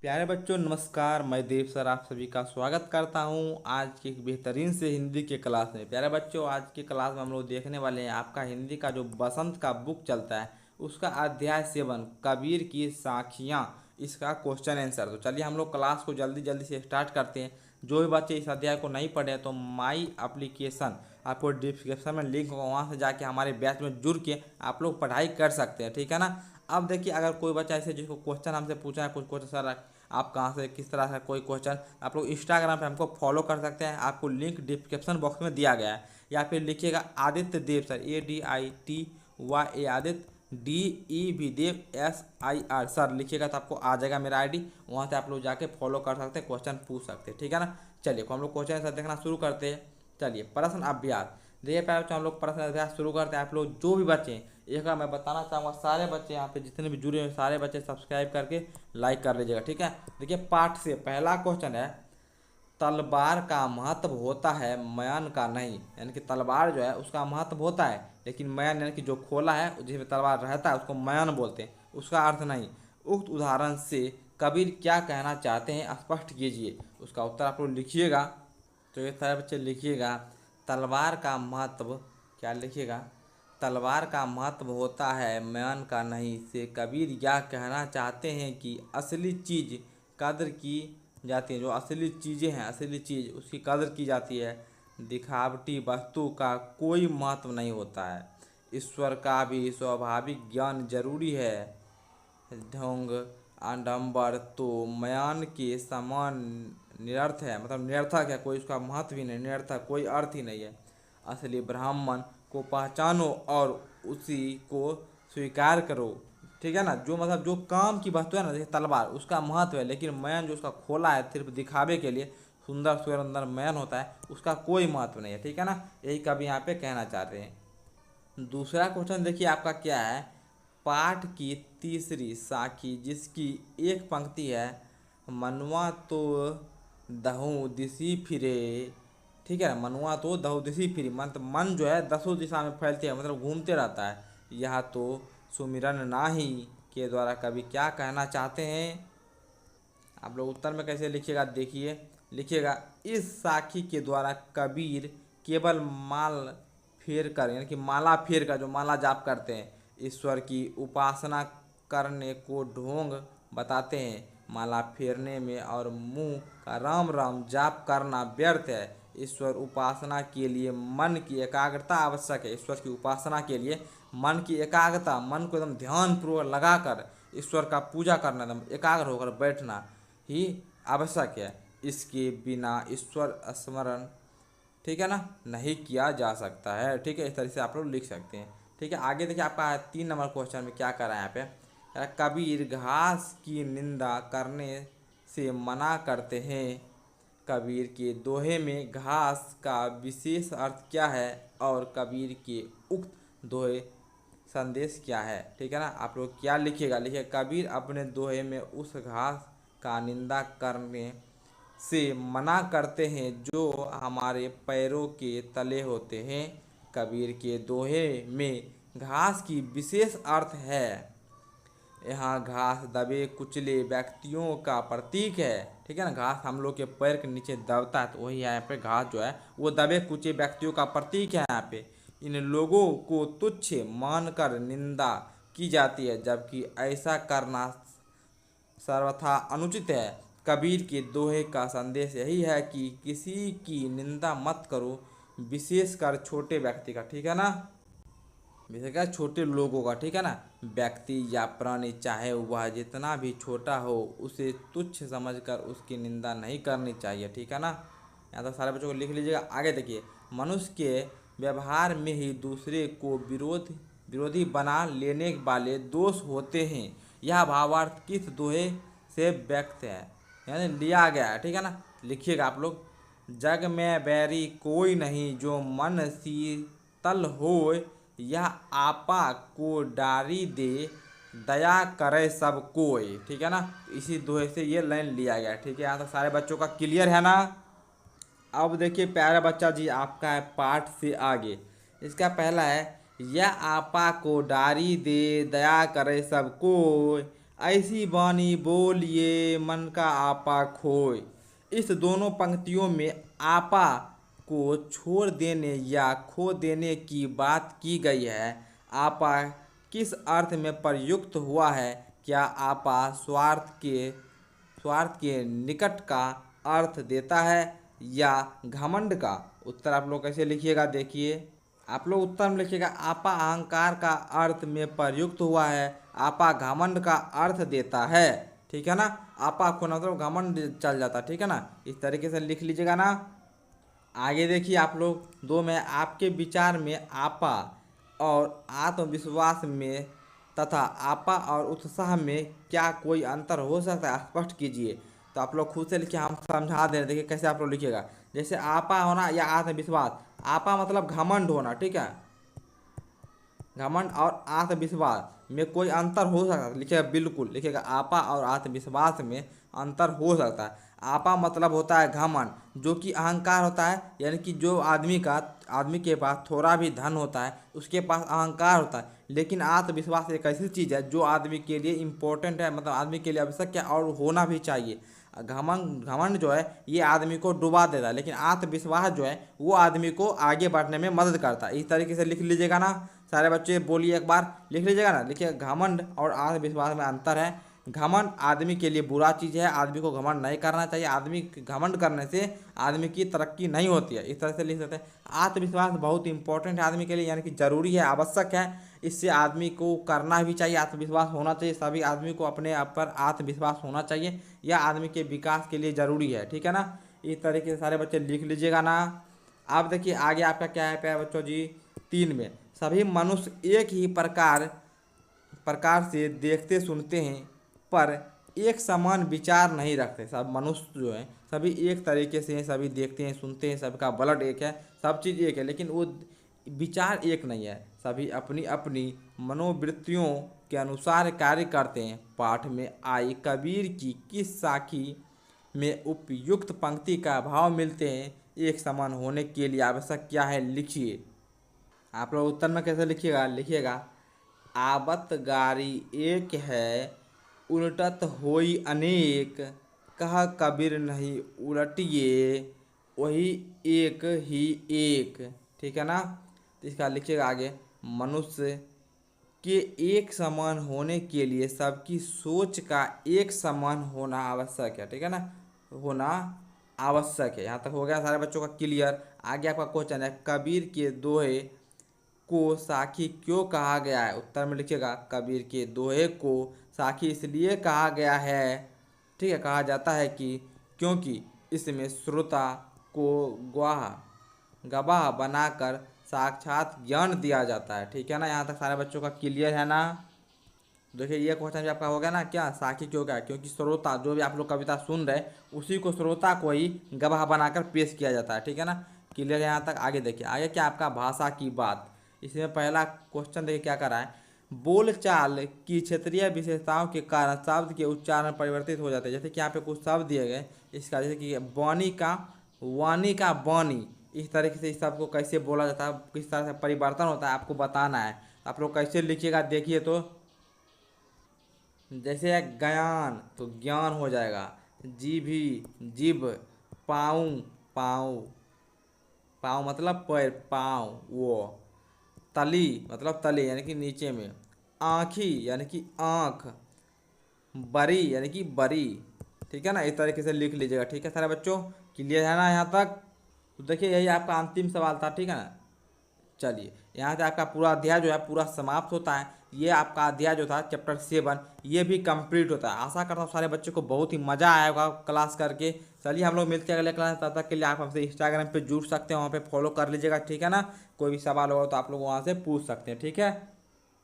प्यारे बच्चों नमस्कार। मैं देव सर आप सभी का स्वागत करता हूं आज की एक बेहतरीन से हिंदी के क्लास में। प्यारे बच्चों आज की क्लास में हम लोग देखने वाले हैं आपका हिंदी का जो बसंत का बुक चलता है उसका अध्याय 7 कबीर की साखियाँ, इसका क्वेश्चन आंसर। तो चलिए हम लोग क्लास को जल्दी जल्दी से स्टार्ट करते हैं। जो भी बच्चे इस अध्याय को नहीं पढ़े तो माई एप्लीकेशन आपको डिस्क्रिप्शन में लिंक होगा, वहाँ से जाके हमारे बैच में जुड़ के आप लोग पढ़ाई कर सकते हैं, ठीक है ना। अब देखिए अगर कोई बच्चा ऐसे जिसको क्वेश्चन हमसे पूछा है कुछ क्वेश्चन सर आप कहाँ से किस तरह से कोई क्वेश्चन, आप लोग इंस्टाग्राम पे हमको फॉलो कर सकते हैं। आपको लिंक डिस्क्रिप्शन बॉक्स में दिया गया है, या फिर लिखिएगा आदित्य देव सर ADITYA आदित्य DEV देव SIR सर लिखिएगा तो आपको आ जाएगा मेरा आईडी। वहाँ से आप लोग जाके फॉलो कर सकते हैं, क्वेश्चन पूछ सकते हैं, ठीक है ना। चलिए हम लोग क्वेश्चन सर देखना शुरू करते हैं। चलिए प्रश्न अभ्यास देखिए प्यारे बच्चों, हम लोग प्रश्न अभ्यास शुरू करते हैं। आप लोग जो भी बच्चे एक बार मैं बताना चाहूँगा, सारे बच्चे यहाँ पे जितने भी जुड़े हैं सारे बच्चे सब्सक्राइब करके लाइक कर लीजिएगा, ठीक है। देखिए पाठ से पहला क्वेश्चन है, तलवार का महत्व होता है मयान का नहीं। यानी कि तलवार जो है उसका महत्व होता है, लेकिन मयान यानी कि जो खोला है जिसमें तलवार रहता है उसको मयान बोलते हैं, उसका अर्थ नहीं। उक्त उदाहरण से कबीर क्या कहना चाहते हैं स्पष्ट कीजिए। उसका उत्तर आप लोग लिखिएगा। तो ये सारे बच्चे लिखिएगा तलवार का महत्व, क्या लिखिएगा, तलवार का महत्व होता है म्यान का नहीं से कबीर यह कहना चाहते हैं कि असली चीज़ कदर की जाती है। जो असली चीज़ें हैं, असली चीज़ उसकी कदर की जाती है, दिखावटी वस्तु का कोई महत्व नहीं होता है। ईश्वर का भी स्वाभाविक ज्ञान जरूरी है। ढोंग आडंबर तो म्यान के समान निरर्थ है, मतलब निरर्थक है, कोई उसका महत्व ही नहीं, निरर्थक कोई अर्थ ही नहीं है। असली ब्राह्मण को पहचानो और उसी को स्वीकार करो, ठीक है ना। जो मतलब जो काम की वस्तु है ना, जैसे तलवार उसका महत्व है, लेकिन मैन जो उसका खोला है सिर्फ दिखावे के लिए, सुंदर सुंदर मैन होता है, उसका कोई महत्व नहीं है, ठीक है ना। यही कभी यहाँ पे कहना चाहते हैं। दूसरा क्वेश्चन देखिए आपका क्या है, पाठ की तीसरी साखी जिसकी एक पंक्ति है, मनुआ तो दहु दिशी फिरे, ठीक है ना। मनुआ तो दहु दिशी फिरी, मतलब मन जो है 10 दिशा में फैलते हैं, मतलब घूमते रहता है। यह तो सुमिरन नाही के द्वारा कवि क्या कहना चाहते हैं। आप लोग उत्तर में कैसे लिखिएगा, देखिए लिखिएगा इस साखी के द्वारा कबीर केवल माल फेर कर, यानी कि माला फेर कर, जो माला जाप करते हैं, ईश्वर की उपासना करने को ढोंग बताते हैं। माला फेरने में और मुंह का राम राम जाप करना व्यर्थ है। ईश्वर उपासना के लिए मन की एकाग्रता आवश्यक है। ईश्वर की उपासना के लिए मन की एकाग्रता, मन को एकदम ध्यानपूर्वक लगाकर ईश्वर का पूजा करना, एकदम एकाग्र होकर बैठना ही आवश्यक है। इसके बिना ईश्वर स्मरण, ठीक है ना, नहीं किया जा सकता है, ठीक है। इस तरह से आप लोग लिख सकते हैं, ठीक है। आगे देखिए आपका 3 नंबर क्वेश्चन में क्या कर रहा है यहाँ पे, कबीर घास की निंदा करने से मना करते हैं। कबीर के दोहे में घास का विशेष अर्थ क्या है और कबीर के उक्त दोहे संदेश क्या है, ठीक है ना। आप लोग क्या लिखिएगा, लिखिए कबीर अपने दोहे में उस घास का निंदा करने से मना करते हैं जो हमारे पैरों के तले होते हैं। कबीर के दोहे में घास की विशेष अर्थ है। यहाँ घास दबे कुचले व्यक्तियों का प्रतीक है, ठीक है ना। घास हम लोग के पैर के नीचे दबता है, तो वही यहाँ पे घास जो है वो दबे कुचले व्यक्तियों का प्रतीक है। यहाँ पे इन लोगों को तुच्छ मानकर निंदा की जाती है, जबकि ऐसा करना सर्वथा अनुचित है। कबीर के दोहे का संदेश यही है कि किसी की निंदा मत करो, विशेषकर छोटे व्यक्ति का, ठीक है ना, विशेषकर छोटे लोगों का, ठीक है ना। व्यक्ति या प्राणी चाहे वह जितना भी छोटा हो उसे तुच्छ समझकर उसकी निंदा नहीं करनी चाहिए, ठीक है ना। यहाँ तो सारे बच्चों को लिख लीजिएगा। आगे देखिए, मनुष्य के व्यवहार में ही दूसरे को विरोधी बना लेने वाले दोष होते हैं। यह भावार्थ किस दोहे से व्यक्त है, यानी लिया गया है, ठीक है ना। लिखिएगा आप लोग, जग में बैरी कोई नहीं जो मन शीतल होय, यह आपा को डारी दे दया करे सब कोई, ठीक है ना। इसी दोहे से ये लाइन लिया गया, ठीक है। यहाँ तक सारे बच्चों का क्लियर है ना। अब देखिए प्यारा बच्चा जी आपका है पाठ से आगे, इसका पहला है, यह आपा को डारी दे दया करे सब कोई, ऐसी बानी बोलिए मन का आपा खोए। इस दोनों पंक्तियों में आपा को छोड़ देने या खो देने की बात की गई है। आपा किस अर्थ में प्रयुक्त हुआ है? क्या आपा स्वार्थ के निकट का अर्थ देता है या घमंड का? उत्तर आप लोग कैसे लिखिएगा, देखिए। आप लोग उत्तर में लिखिएगा आपा अहंकार का अर्थ में प्रयुक्त हुआ है, आपा घमंड का अर्थ देता है। ठीक है ना, आपा खोना मतलब घमंड चल जाता, ठीक है ना, इस तरीके से लिख लीजिएगा ना। आगे देखिए आप लोग दो में, आपके विचार में आपा और आत्मविश्वास में तथा आपा और उत्साह में क्या कोई अंतर हो सकता है? स्पष्ट कीजिए। तो आप लोग खुद से लिखिए, हम समझा दे रहे हैं। देखिए कैसे आप लोग लिखिएगा। जैसे आपा होना या आत्मविश्वास, आपा मतलब घमंड होना, ठीक है। घमंड और आत्मविश्वास में कोई अंतर हो सकता है? लिखिएगा, बिल्कुल लिखिएगा, आपा और आत्मविश्वास में अंतर हो सकता है। आपा मतलब होता है घमंड, जो कि अहंकार होता है, यानी कि जो आदमी के पास थोड़ा भी धन होता है उसके पास अहंकार होता है। लेकिन आत्मविश्वास एक ऐसी चीज़ है जो आदमी के लिए इम्पोर्टेंट है, मतलब आदमी के लिए आवश्यक है और होना भी चाहिए। घमंड जो है ये आदमी को डुबा देता है, लेकिन आत्मविश्वास जो है वो आदमी को आगे बढ़ने में मदद करता है। इस तरीके से लिख लीजिएगा ना सारे बच्चे, बोलिए एक बार, लिख लीजिएगा ना। लिखिए, घमंड और आत्मविश्वास में अंतर है। घमंड आदमी के लिए बुरा चीज़ है, आदमी को घमंड नहीं करना चाहिए। आदमी घमंड करने से आदमी की तरक्की नहीं होती है। इस तरह से लिख सकते हैं। आत्मविश्वास बहुत इंपॉर्टेंट है आदमी के लिए, यानी कि ज़रूरी है, आवश्यक है। इससे आदमी को करना भी चाहिए, आत्मविश्वास होना चाहिए। सभी आदमी को अपने आप पर आत्मविश्वास होना चाहिए, यह आदमी के विकास के लिए ज़रूरी है। ठीक है ना, इस तरीके से सारे बच्चे लिख लीजिएगा ना। अब देखिए आगे आपका क्या है प्यारे बच्चों जी, 3 में, सभी मनुष्य एक ही प्रकार से देखते सुनते हैं पर एक समान विचार नहीं रखते। सब मनुष्य जो हैं सभी एक तरीके से हैं, सभी देखते हैं सुनते हैं, सबका ब्लड एक है, सब चीज़ एक है, लेकिन वो विचार एक नहीं है। सभी अपनी अपनी मनोवृत्तियों के अनुसार कार्य करते हैं। पाठ में आई कबीर की किस साखी में उपयुक्त पंक्ति का भाव मिलते हैं? एक समान होने के लिए आवश्यक क्या है? लिखिए। आप लोग उत्तर में कैसे लिखिएगा, लिखिएगा, आवत गारी एक है उलटत होई अनेक, कह कबीर नहीं उलटिए वही एक ही एक। ठीक है ना, तो इसका लिखिएगा आगे, मनुष्य के एक समान होने के लिए सबकी सोच का एक समान होना आवश्यक है। ठीक है ना, होना आवश्यक है। यहाँ तक हो गया सारे बच्चों का क्लियर। आगे आपका क्वेश्चन है, कबीर के दोहे को साखी क्यों कहा गया है? उत्तर में लिखिएगा, कबीर के दोहे को साखी इसलिए कहा गया है, ठीक है, कहा जाता है कि क्योंकि इसमें श्रोता को गवाह बनाकर साक्षात ज्ञान दिया जाता है। ठीक है ना, यहाँ तक सारे बच्चों का क्लियर है ना। देखिए ये क्वेश्चन भी आपका हो गया ना, क्या साखी क्यों क्या? क्योंकि श्रोता, जो भी आप लोग कविता सुन रहे उसी को श्रोता को ही गवाह बनाकर पेश किया जाता है। ठीक है ना, क्लियर है यहाँ तक। आगे देखिए, आगे क्या आपका भाषा की बात। इसमें पहला क्वेश्चन देखिए क्या कर रहा है, बोलचाल की क्षेत्रीय विशेषताओं के कारण शब्द के उच्चारण परिवर्तित हो जाते हैं। जैसे कि यहाँ पे कुछ शब्द दिए गए इसका, जैसे कि वाणी का बानी, इस तरीके से इस शब्द को कैसे बोला जाता है, किस तरह से परिवर्तन होता है, आपको बताना है। आप लोग कैसे लिखिएगा देखिए। तो जैसे है ज्ञान, तो ज्ञान हो जाएगा। जीभी, जिभ। पाँव, पाँव, पाँव मतलब पैर, पाँव वो। तली मतलब तले, यानी कि नीचे में। आँखी यानी कि आँख। बरी यानी कि बरी। ठीक है ना, इस तरीके से लिख लीजिएगा। ठीक है सारे बच्चों, क्लियर है ना यहाँ तक? तो देखिए यही आपका अंतिम सवाल था। ठीक है ना, चलिए यहाँ से आपका पूरा अध्याय जो है पूरा समाप्त होता है। ये आपका अध्याय जो था चैप्टर 7 ये भी कंप्लीट होता है। आशा करता हूँ सारे बच्चों को बहुत ही मज़ा आया होगा क्लास करके। चलिए हम लोग मिलते हैं अगले क्लास, तब तक के लिए आप हमसे इंस्टाग्राम पे जुड़ सकते हैं, वहाँ पे फॉलो कर लीजिएगा। ठीक है ना, कोई भी सवाल होगा तो आप लोग वहाँ से पूछ सकते हैं। ठीक है।